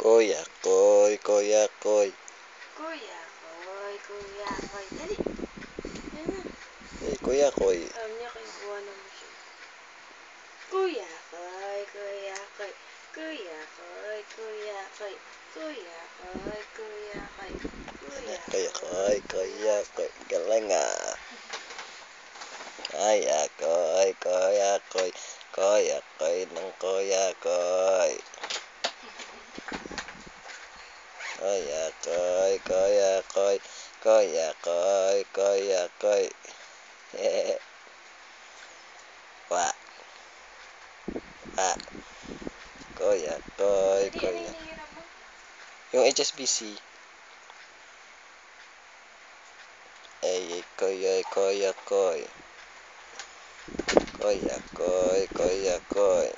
Kuya Koy, Kuya Koy. Kuya Koy, Kuya Koy. Dali. Yan na. Eh, Kuya Koy. Alam niya, kinukuha naman siya. Kuya Koy, Kuya Koy. Kuya Koy, Kuya Koy. Kuya Koy, Kuya Koy. Kuya Kuya Koy, Kuya Koy. Galing ah. Kuya Koy, Kuya Koy. Kuya Koy ng Kuya Koy. Kuya Koy, Kuya Koy. Kuya Koy, Kuya Koy. Wa. Ah. Kuya Koy, Dali, ano Kuya. yung hinihiram mo? Yung HSBC. Ay, Kuya, Kuya Koy. Kuya Koy, Kuya Koy.